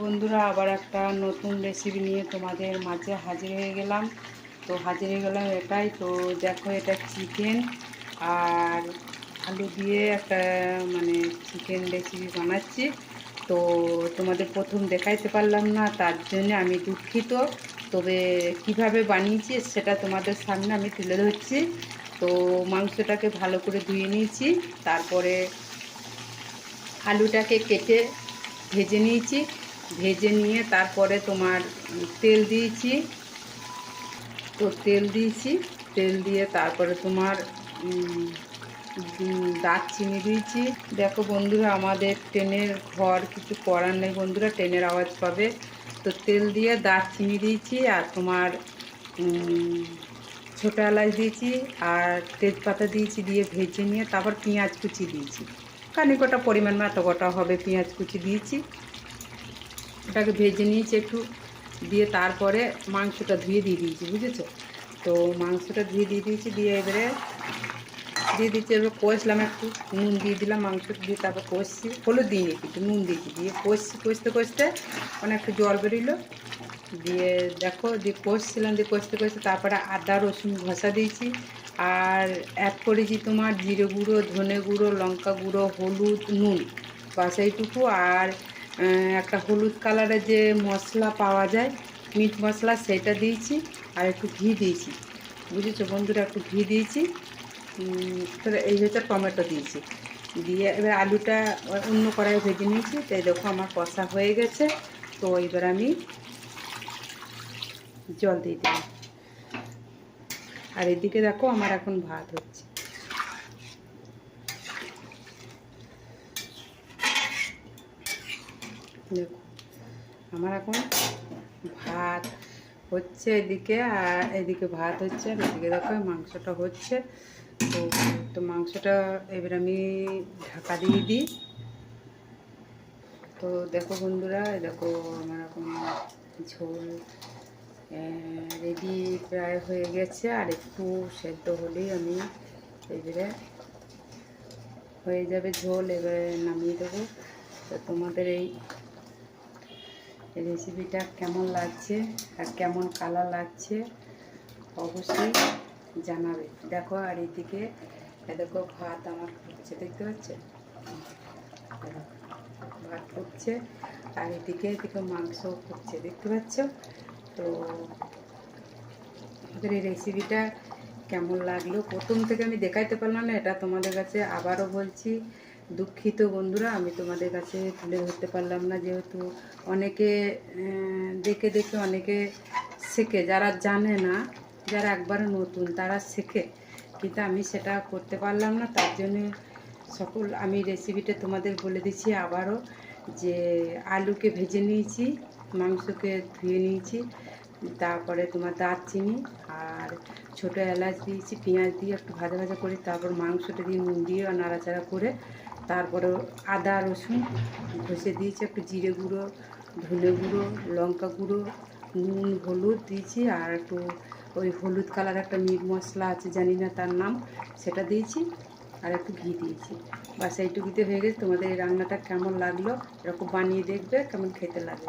বন্ধুরা, আবার একটা নতুন রেসিপি নিয়ে তোমাদের মাঝে হাজির হয়ে গেলাম। এটাই তো, দেখো এটা চিকেন আর আলু দিয়ে একটা চিকেন রেসিপি বানাচ্ছি। তো তোমাদের প্রথম দেখাইতে পারলাম না, তার জন্য আমি দুঃখিত। তবে কিভাবে বানিয়েছি সেটা তোমাদের সামনে আমি তুলে ধরছি। তো মাংসটাকে ভালো করে ধুয়ে নিয়েছি, তারপরে আলুটাকে কেটে ভেজে নিয়েছি। ভেজে নিয়ে তারপরে তোমার তেল দিয়েছি। তেল দিয়ে তারপরে তোমার দারচিনি দিয়েছি। দেখো বন্ধুরা, আমাদের ট্রেনের ঘর, কিছু করার নেই বন্ধুরা, ট্রেনের আওয়াজ পাবে। তো তেল দিয়ে দারচিনি দিয়েছি আর তোমার ছোটো এলাচ দিয়েছি আর তেজপাতা দিয়েছি। দিয়ে ভেজে নিয়ে তারপর পেঁয়াজ কুচি দিয়েছি। কটা পরিমাণ এত কটা হবে পেঁয়াজ কুচি দিয়েছি। ওটাকে ভেজে নিয়েছি একটু, দিয়ে তারপরে মাংসটা ধুয়ে দিয়ে দিয়েছি, বুঝেছো? তো মাংসটা ধুয়ে দিয়ে দিয়েছি, দিয়ে এবারে কষলাম, একটু নুন দিয়ে দিলাম মাংস দিয়ে, তারপর কষছি। হলুদ দিইনি, কিন্তু নুন দিয়েছি। দিয়ে কষতে একটু জল বেরোলো। দিয়ে দেখো, দিয়ে কষতে তারপরে আদা রসুন ঘষা দিয়েছি। আর অ্যাড করেছি তোমার জিরে গুঁড়ো, ধনে গুঁড়ো, লঙ্কা গুঁড়ো, হলুদ, নুন, বাস এইটুকু। আর একটা হলুদ কালারের যে মশলা পাওয়া যায়, মিট মশলা, সেটা দিয়েছি। আর একটু ঘি দিয়েছি, বুঝেছো বন্ধুরা, একটু ঘি দিয়েছি। এই হচ্ছে টমেটো দিয়েছি। দিয়ে এবার আলুটা অন্য কড়াইয়ে ভেজে নিয়েছি। তাই দেখো আমার কষা হয়ে গেছে। তো এবার আমি জল দিয়ে দিলাম। আর এদিকে দেখো আমার এখন ভাত হচ্ছে। দেখো আমার এখন ভাত হচ্ছে এদিকে, আর এদিকে ভাত হচ্ছে, আর এদিকে দেখো মাংসটা হচ্ছে। তো মাংসটা এবার আমি ঢাকা দিয়ে দিই। তো দেখো বন্ধুরা, দেখো আমার এখন ঝোল রেডি প্রায় হয়ে গেছে। আর একটু সেদ্ধ হলেই আমি এবারে হয়ে যাবে ঝোল, এবারে নামিয়ে দেবো। তো তোমাদের এই রেসিপিটা কেমন লাগছে আর কেমন কালার লাগছে অবশ্যই জানাবে। দেখো, আর এইদিকে দেখো ভাত আমার ফুটছে, দেখতে পাচ্ছে? ভাত ফুটছে, আর এদিকে মাংস ফুটছে, দেখতে পাচ্ছ? তো আমাদের এই রেসিপিটা কেমন লাগলো প্রথম থেকে আমি দেখাইতে পারলাম না, এটা তোমাদের কাছে আবারও বলছি, দুঃখিত বন্ধুরা। আমি তোমাদের কাছে তুলে ধরতে পারলাম না, যেহেতু অনেকে দেখে অনেকে শেখে, যারা জানে না, যারা একবারে নতুন তারা শেখে, কিন্তু আমি সেটা করতে পারলাম না। তার জন্য আমি রেসিপিটা তোমাদের বলে দিচ্ছি আবারও, যে আলুকে ভেজে নিয়েছি, মাংসকে ধুয়ে নিয়েছি, তারপরে তোমার দারচিনি আর ছোটো এলাচ দিয়েছি, পেঁয়াজ দিয়ে একটু ভাজা ভাজা করে, তারপর মাংসটা দিয়ে নুন দিয়ে নাড়াচাড়া করে, তারপরে আদা রসুন ঘষে দিয়েছি, একটু জিরে গুঁড়ো, ধনে গুঁড়ো, লঙ্কা গুঁড়ো, নুন, হলুদ দিয়েছি। আর একটু ওই হলুদ কালার একটা মিট মশলা আছে, জানি না তার নাম, সেটা দিয়েছি। আর একটু ঘি দিয়েছি। বাস এইটুকুতে হয়ে গেছে। তোমাদের এই রান্নাটা কেমন লাগলো, এরকম বানিয়ে দেখবে কেমন খেতে লাগে।